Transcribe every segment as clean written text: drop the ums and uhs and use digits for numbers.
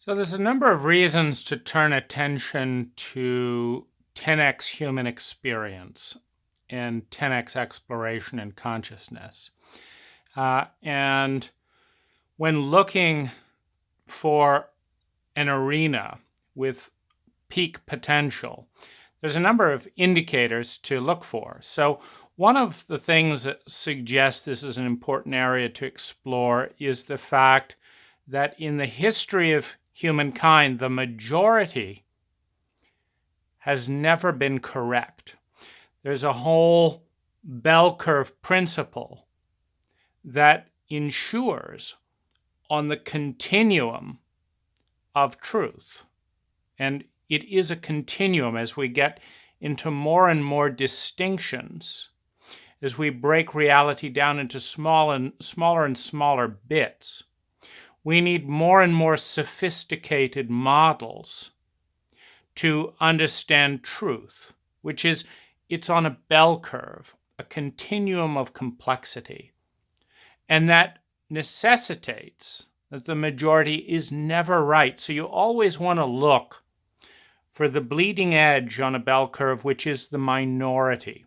So there's a number of reasons to turn attention to 10x human experience and 10x exploration and consciousness. And when looking for an arena with peak potential, there's a number of indicators to look for. So one of the things that suggests this is an important area to explore is the fact that in the history of humankind, the majority has never been correct. There's a whole bell curve principle that ensures on the continuum of truth. And it is a continuum as we get into more and more distinctions, as we break reality down into smaller and smaller bits. We need more and more sophisticated models to understand truth, which is, it's on a bell curve, a continuum of complexity. And that necessitates that the majority is never right. So you always want to look for the bleeding edge on a bell curve, which is the minority.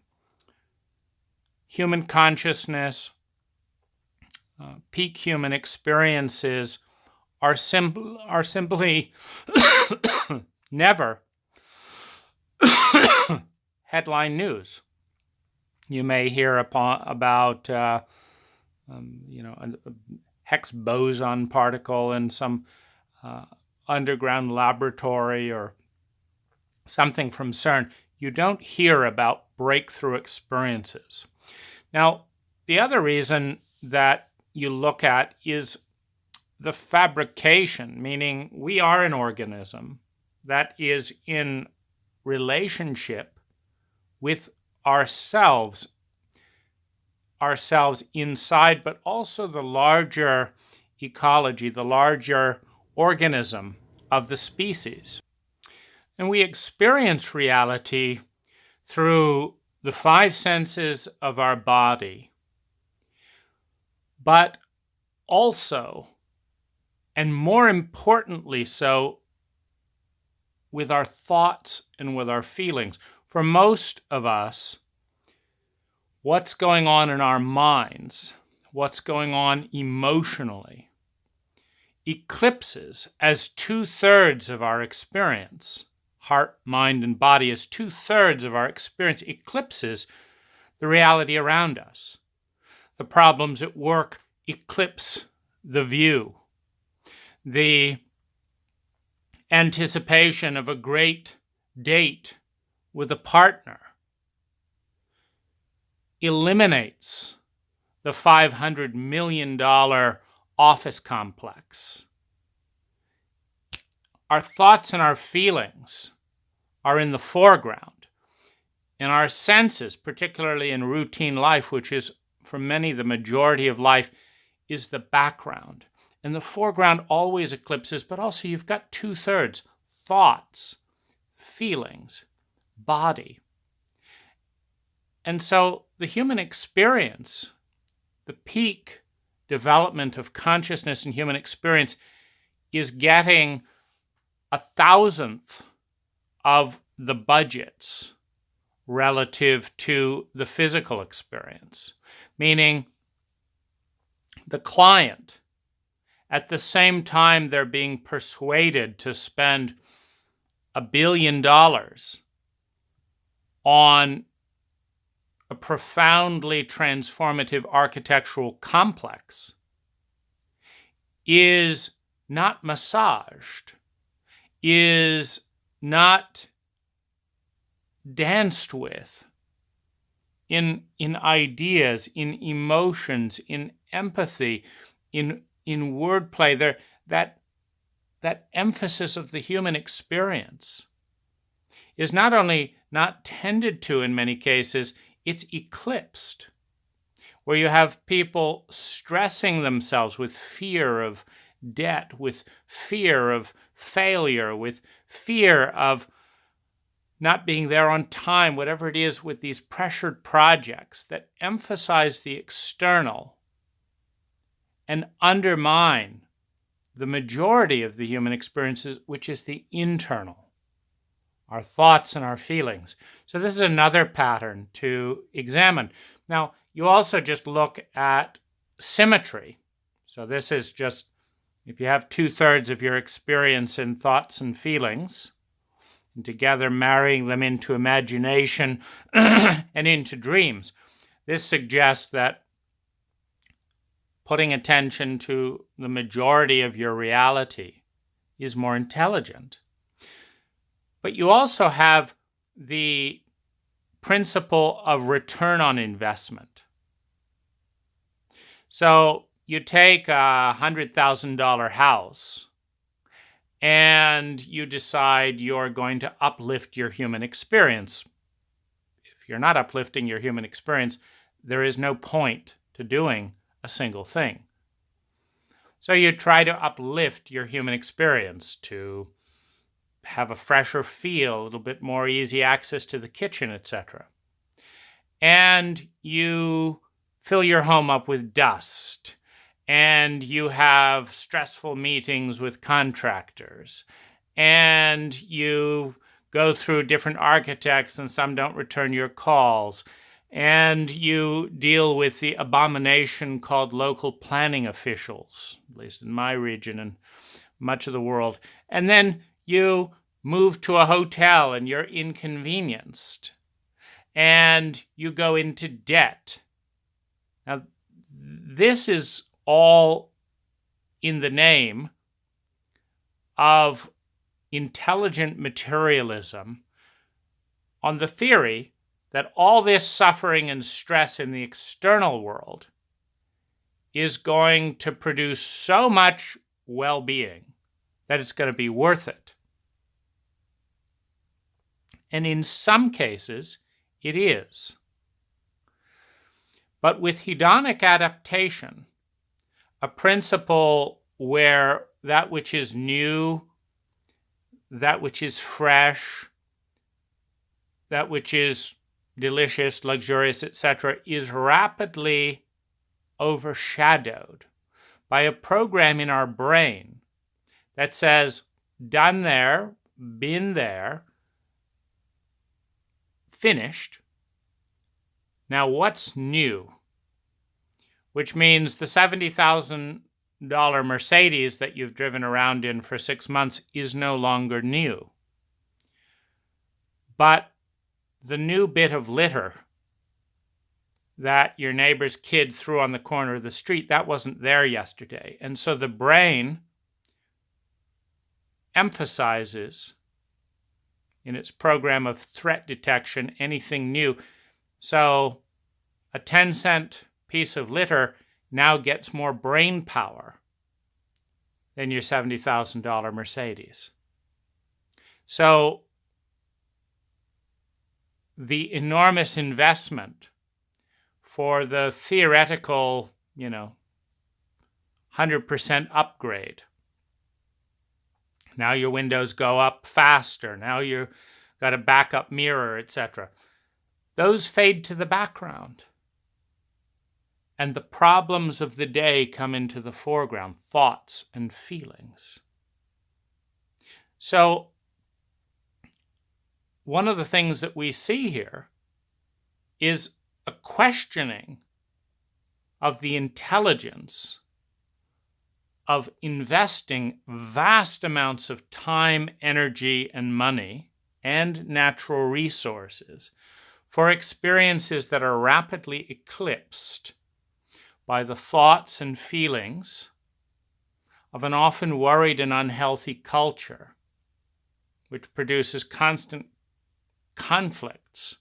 Human consciousness, peak human experiences are simply never headline news. You may hear about a Higgs boson particle in some underground laboratory or something from CERN. You don't hear about breakthrough experiences. Now, the other reason that you look at is the fabrication, meaning we are an organism that is in relationship with ourselves inside, but also the larger ecology, the larger organism of the species. And we experience reality through the five senses of our body, but also, and more importantly so, with our thoughts and with our feelings. For most of us, what's going on in our minds, what's going on emotionally, eclipses as 2/3 of our experience. Heart, mind, and body as 2/3 of our experience eclipses the reality around us. The problems at work eclipse the view. The anticipation of a great date with a partner eliminates the $500 million office complex. Our thoughts and our feelings are in the foreground, and our senses, particularly in routine life, which is for many the majority of life, is the background. And the foreground always eclipses, but also you've got 2/3, thoughts, feelings, body. And so the human experience, the peak development of consciousness and human experience, is getting 1,000th of the budgets relative to the physical experience. Meaning the client, at the same time they're being persuaded to spend $1 billion on a profoundly transformative architectural complex, is not massaged, is not danced with in ideas, in emotions, in empathy, in wordplay. There, that emphasis of the human experience is not only not tended to in many cases, it's eclipsed, where you have people stressing themselves with fear of debt, with fear of failure, with fear of not being there on time, whatever it is, with these pressured projects that emphasize the external and undermine the majority of the human experiences, which is the internal, our thoughts and our feelings. So this is another pattern to examine. Now, you also just look at symmetry. So this is just, if you have 2/3 of your experience in thoughts and feelings, and together marrying them into imagination and into dreams, this suggests that putting attention to the majority of your reality is more intelligent. But you also have the principle of return on investment. So you take a $100,000 house and you decide you're going to uplift your human experience. If you're not uplifting your human experience, there is no point to doing a single thing. So you try to uplift your human experience to have a fresher feel, a little bit more easy access to the kitchen, etc. And you fill your home up with dust, and you have stressful meetings with contractors, and you go through different architects and some don't return your calls, and you deal with the abomination called local planning officials, at least in my region and much of the world. And then you move to a hotel and you're inconvenienced, and you go into debt. Now, this is all in the name of intelligent materialism on the theory that all this suffering and stress in the external world is going to produce so much well-being that it's going to be worth it. And in some cases, it is. But with hedonic adaptation, a principle where that which is new, that which is fresh, that which is delicious, luxurious, etc., is rapidly overshadowed by a program in our brain that says, done there, been there, finished. Now what's new? Which means the $70,000 Mercedes that you've driven around in for 6 months is no longer new. But the new bit of litter that your neighbor's kid threw on the corner of the street, that wasn't there yesterday. And so the brain emphasizes in its program of threat detection anything new. So a 10-cent piece of litter now gets more brain power than your $70,000 Mercedes. So the enormous investment for the theoretical, 100% upgrade. Now your windows go up faster. Now you've got a backup mirror, etc. Those fade to the background. And the problems of the day come into the foreground, thoughts and feelings. So one of the things that we see here is a questioning of the intelligence of investing vast amounts of time, energy, and money, and natural resources for experiences that are rapidly eclipsed by the thoughts and feelings of an often worried and unhealthy culture, which produces constant conflicts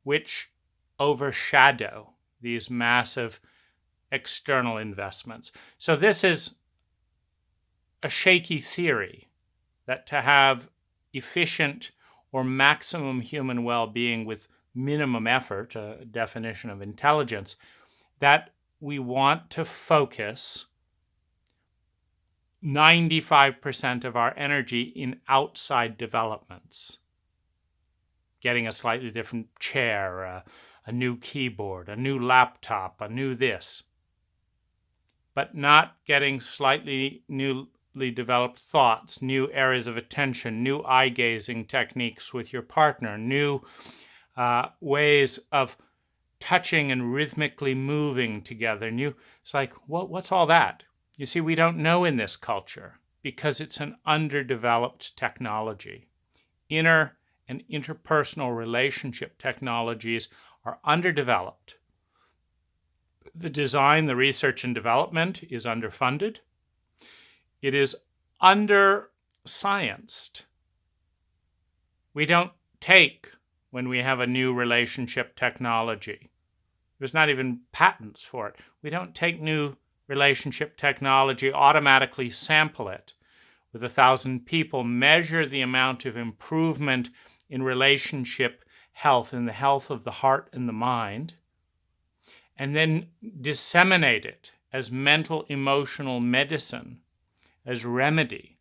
which overshadow these massive external investments. So this is a shaky theory that to have efficient or maximum human well-being with minimum effort, a definition of intelligence, that we want to focus 95% of our energy in outside developments. Getting a slightly different chair, a new keyboard, a new laptop, a new this. but not getting slightly newly developed thoughts, new areas of attention, new eye-gazing techniques with your partner, new ways of touching and rhythmically moving together. It's like, what's all that? You see, we don't know in this culture because it's an underdeveloped technology. Inner and interpersonal relationship technologies are underdeveloped. The design, the research and development is underfunded. It is under-scienced. We don't take when we have a new relationship technology. There's not even patents for it. We don't take new relationship technology, automatically sample it with 1,000 people, measure the amount of improvement in relationship health, in the health of the heart and the mind, and then disseminate it as mental emotional medicine, as remedy.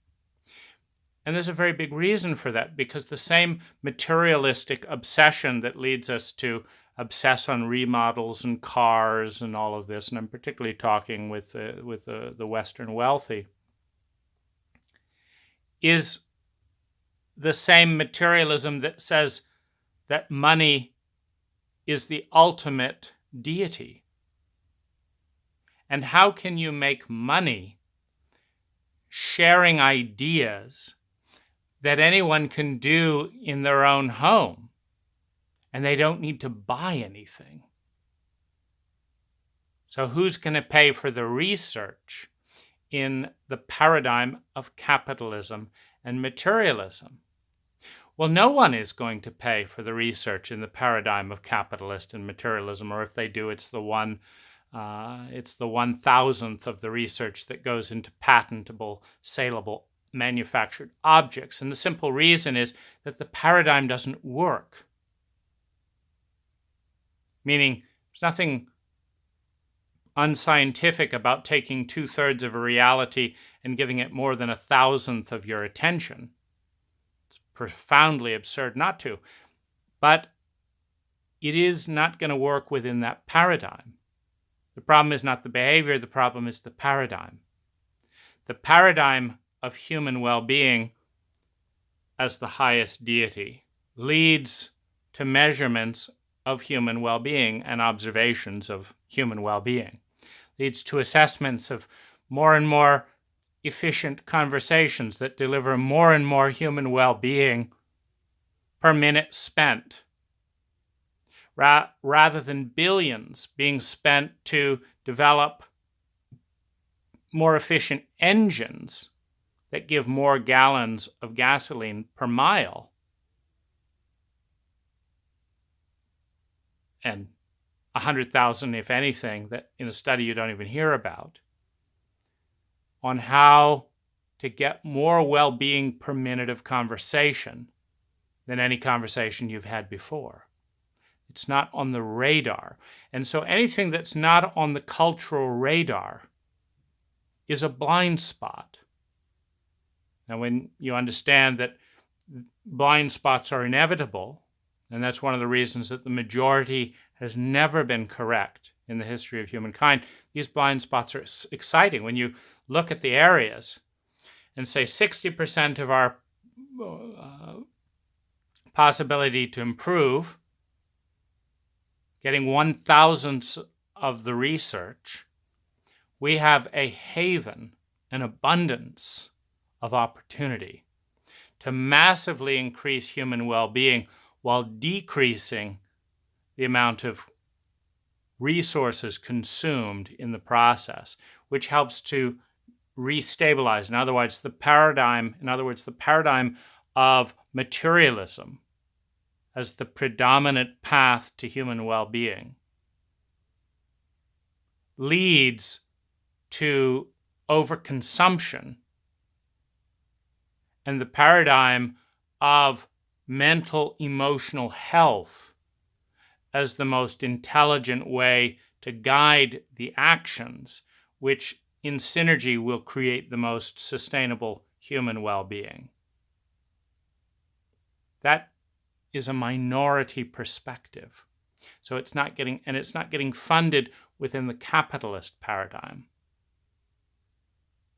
And there's a very big reason for that, because the same materialistic obsession that leads us to obsess on remodels and cars and all of this, and I'm particularly talking with the Western wealthy, is the same materialism that says that money is the ultimate deity. And how can you make money sharing ideas that anyone can do in their own home, and they don't need to buy anything? So who's going to pay for the research in the paradigm of capitalism and materialism? Well, no one is going to pay for the research in the paradigm of capitalist and materialism, or if they do, it's the 1,000th of the research that goes into patentable, saleable, manufactured objects. And the simple reason is that the paradigm doesn't work. Meaning, there's nothing unscientific about taking 2/3 of a reality and giving it more than 1,000th of your attention. It's profoundly absurd not to. But it is not going to work within that paradigm. The problem is not the behavior, the problem is the paradigm. The paradigm of human well-being as the highest deity leads to measurements of human well-being and observations of human well-being, leads to assessments of more and more efficient conversations that deliver more and more human well-being per minute spent, rather than billions being spent to develop more efficient engines that give more gallons of gasoline per mile. And 100,000, if anything, that in a study you don't even hear about, on how to get more well-being per minute of conversation than any conversation you've had before. It's not on the radar. And so anything that's not on the cultural radar is a blind spot. Now, when you understand that blind spots are inevitable, and that's one of the reasons that the majority has never been correct in the history of humankind, these blind spots are exciting. When you look at the areas and say 60% of our possibility to improve, getting 1,000th of the research, we have a haven, an abundance of opportunity to massively increase human well-being while decreasing the amount of resources consumed in the process, which helps to restabilize. In other words, the paradigm of materialism as the predominant path to human well-being leads to overconsumption, and the paradigm of mental emotional health as the most intelligent way to guide the actions, which in synergy will create the most sustainable human well-being. That is a minority perspective. So it's not getting funded within the capitalist paradigm.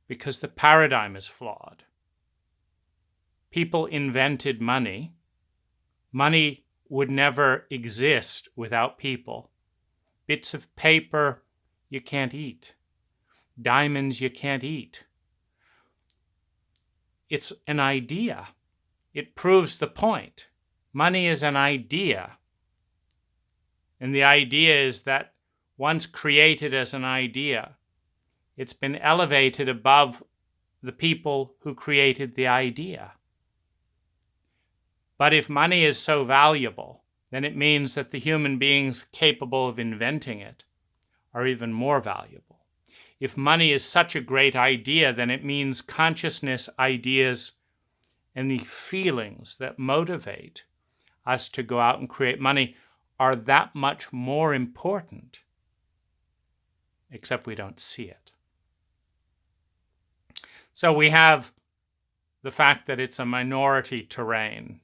because the paradigm is flawed. People invented money. Money would never exist without people. Bits of paper you can't eat. Diamonds you can't eat. It's an idea. It proves the point. Money is an idea. And the idea is that once created as an idea, it's been elevated above the people who created the idea. But if money is so valuable, then it means that the human beings capable of inventing it are even more valuable. If money is such a great idea, then it means consciousness, ideas, and the feelings that motivate us to go out and create money are that much more important, except we don't see it. So we have the fact that it's a minority terrain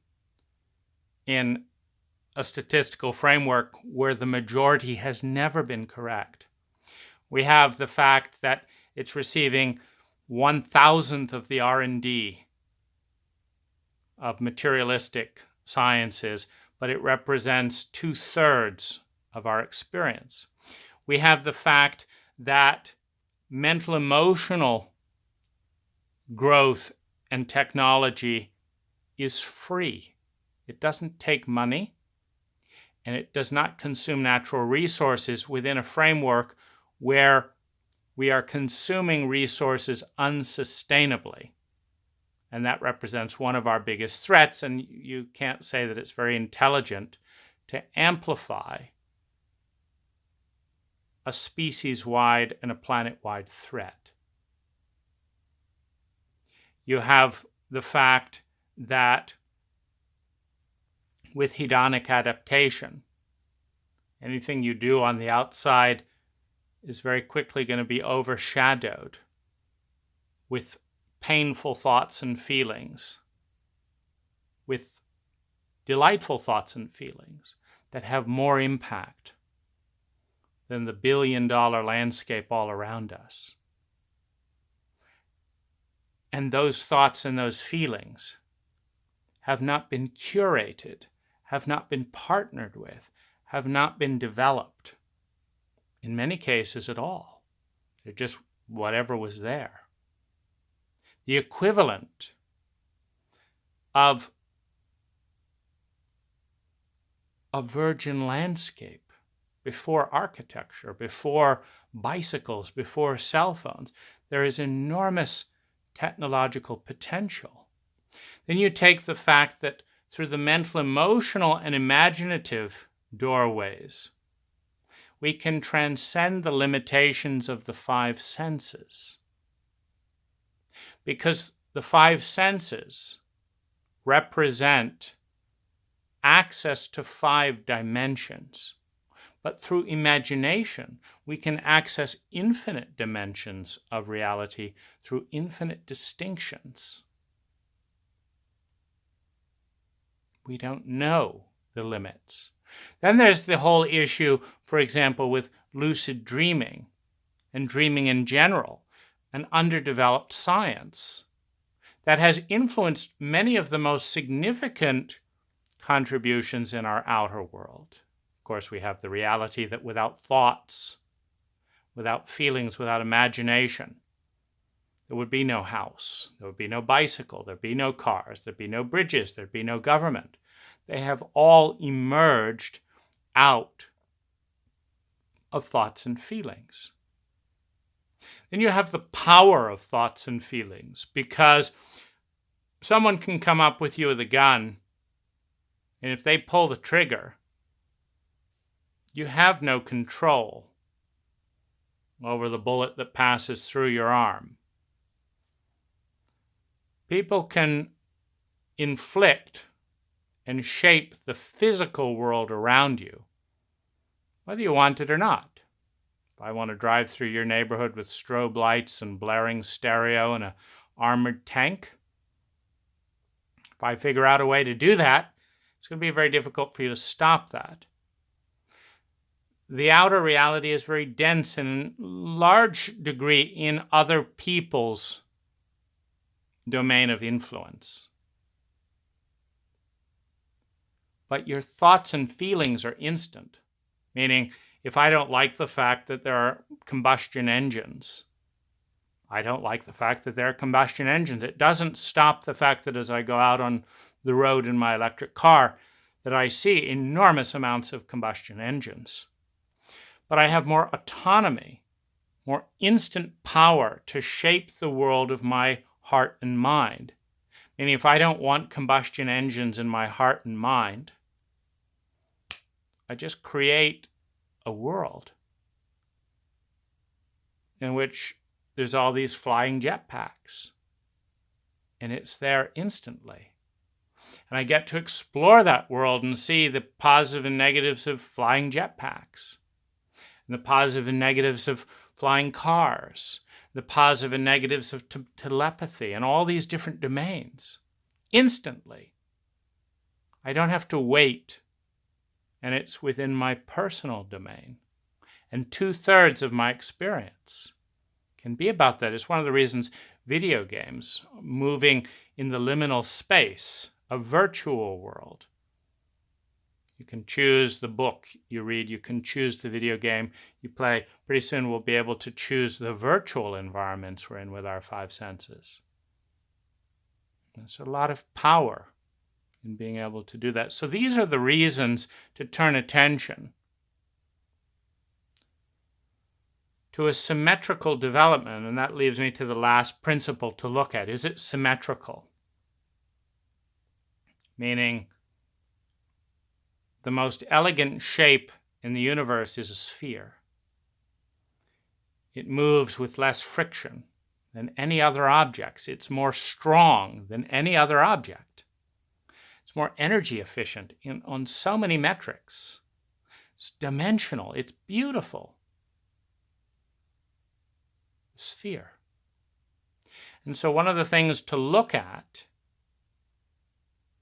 in a statistical framework where the majority has never been correct. We have the fact that it's receiving 1,000th of the R&D of materialistic sciences, but it represents 2/3 of our experience. We have the fact that mental emotional growth and technology is free. It doesn't take money, and it does not consume natural resources within a framework where we are consuming resources unsustainably. And that represents one of our biggest threats, and you can't say that it's very intelligent to amplify a species-wide and a planet-wide threat. You have the fact that with hedonic adaptation, anything you do on the outside is very quickly going to be overshadowed with painful thoughts and feelings, with delightful thoughts and feelings that have more impact than the billion-dollar landscape all around us. And those thoughts and those feelings have not been curated, have not been partnered with, have not been developed, in many cases at all. They're just whatever was there. The equivalent of a virgin landscape before architecture, before bicycles, before cell phones. There is enormous technological potential. Then you take the fact that through the mental, emotional, and imaginative doorways, we can transcend the limitations of the five senses. Because the five senses represent access to 5 dimensions. But through imagination, we can access infinite dimensions of reality through infinite distinctions. We don't know the limits. Then there's the whole issue, for example, with lucid dreaming and dreaming in general, an underdeveloped science that has influenced many of the most significant contributions in our outer world. Of course, we have the reality that without thoughts, without feelings, without imagination, there would be no house, there would be no bicycle, there'd be no cars, there'd be no bridges, there'd be no government. They have all emerged out of thoughts and feelings. Then you have the power of thoughts and feelings, because someone can come up with you with a gun, and if they pull the trigger, you have no control over the bullet that passes through your arm. People can inflict and shape the physical world around you, whether you want it or not. If I want to drive through your neighborhood with strobe lights and blaring stereo and an armored tank, if I figure out a way to do that, it's going to be very difficult for you to stop that. the outer reality is very dense and in large degree in other people's domain of influence. But your thoughts and feelings are instant, meaning if I don't like the fact that there are combustion engines, I don't like the fact that there are combustion engines. It doesn't stop the fact that as I go out on the road in my electric car, that I see enormous amounts of combustion engines. But I have more autonomy, more instant power to shape the world of my heart and mind. Meaning if I don't want combustion engines in my heart and mind, I just create a world in which there's all these flying jetpacks. And it's there instantly. And I get to explore that world and see the positive and negatives of flying jetpacks, and the positive and negatives of flying cars, the positive and negatives of telepathy, and all these different domains. Instantly. I don't have to wait. And it's within my personal domain. And 2/3 of my experience can be about that. It's one of the reasons video games, moving in the liminal space, a virtual world. You can choose the book you read, you can choose the video game you play. Pretty soon we'll be able to choose the virtual environments we're in with our 5 senses. There's a lot of power in being able to do that. So these are the reasons to turn attention to a symmetrical development, and that leaves me to the last principle to look at. Is it symmetrical? Meaning, the most elegant shape in the universe is a sphere. It moves with less friction than any other objects. It's more strong than any other object. It's more energy efficient on so many metrics. It's dimensional. It's beautiful. Sphere. And so one of the things to look at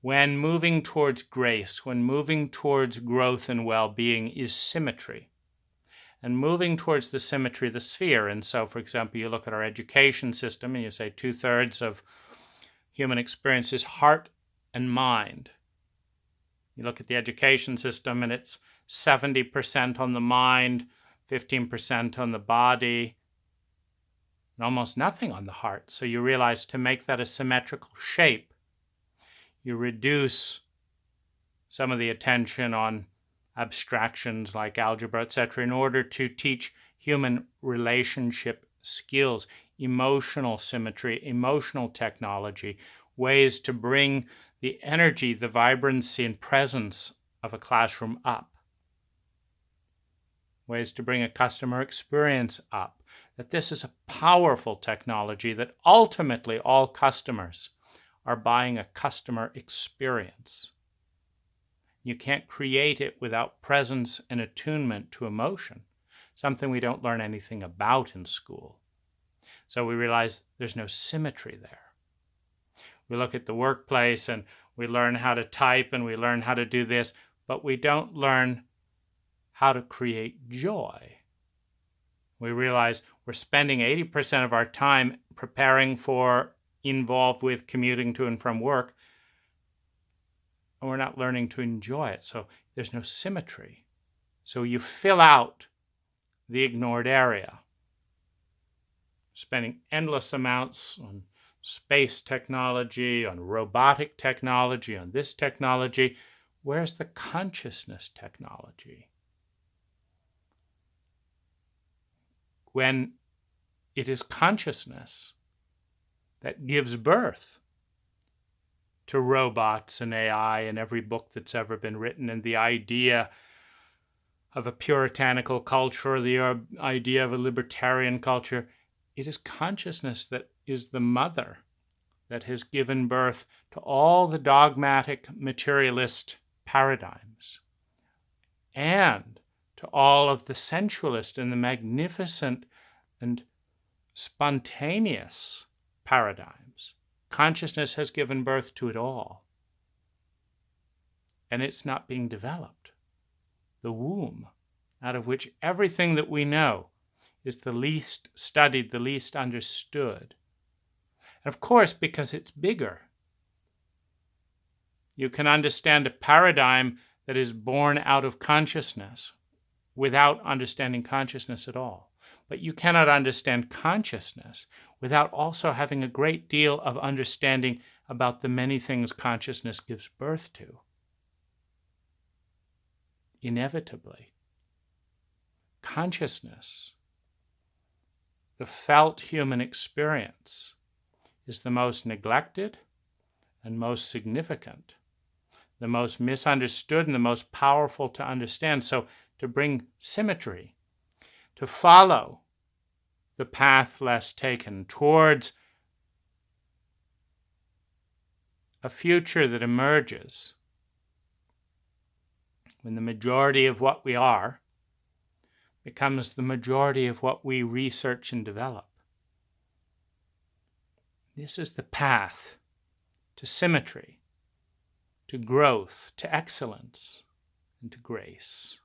when moving towards grace, when moving towards growth and well-being, is symmetry. And moving towards the symmetry of the sphere. And so, for example, you look at our education system and you say 2/3 of human experience is heart and mind. You look at the education system and it's 70% on the mind, 15% on the body, and almost nothing on the heart. So you realize to make that a symmetrical shape, you reduce some of the attention on abstractions like algebra, etc., in order to teach human relationship skills, emotional symmetry, emotional technology, ways to bring the energy, the vibrancy and presence of a classroom up, ways to bring a customer experience up, that this is a powerful technology, that ultimately all customers are buying a customer experience. You can't create it without presence and attunement to emotion, something we don't learn anything about in school. So we realize there's no symmetry there. We look at the workplace and we learn how to type and we learn how to do this, but we don't learn how to create joy. We realize we're spending 80% of our time preparing for, involved with commuting to and from work, and we're not learning to enjoy it. So there's no symmetry. So you fill out the ignored area, spending endless amounts on space technology, on robotic technology, on this technology. Where's the consciousness technology? When it is consciousness that gives birth to robots and AI and every book that's ever been written, and the idea of a puritanical culture, the idea of a libertarian culture. It is consciousness that is the mother that has given birth to all the dogmatic materialist paradigms and to all of the sensualist and the magnificent and spontaneous paradigms. Consciousness has given birth to it all. And it's not being developed. The womb out of which everything that we know is the least studied, the least understood. And of course, because it's bigger. You can understand a paradigm that is born out of consciousness without understanding consciousness at all. But you cannot understand consciousness without also having a great deal of understanding about the many things consciousness gives birth to. Inevitably, consciousness, the felt human experience, is the most neglected and most significant, the most misunderstood and the most powerful to understand. So to bring symmetry, to follow the path less taken towards a future that emerges when the majority of what we are becomes the majority of what we research and develop. This is the path to symmetry, to growth, to excellence, and to grace.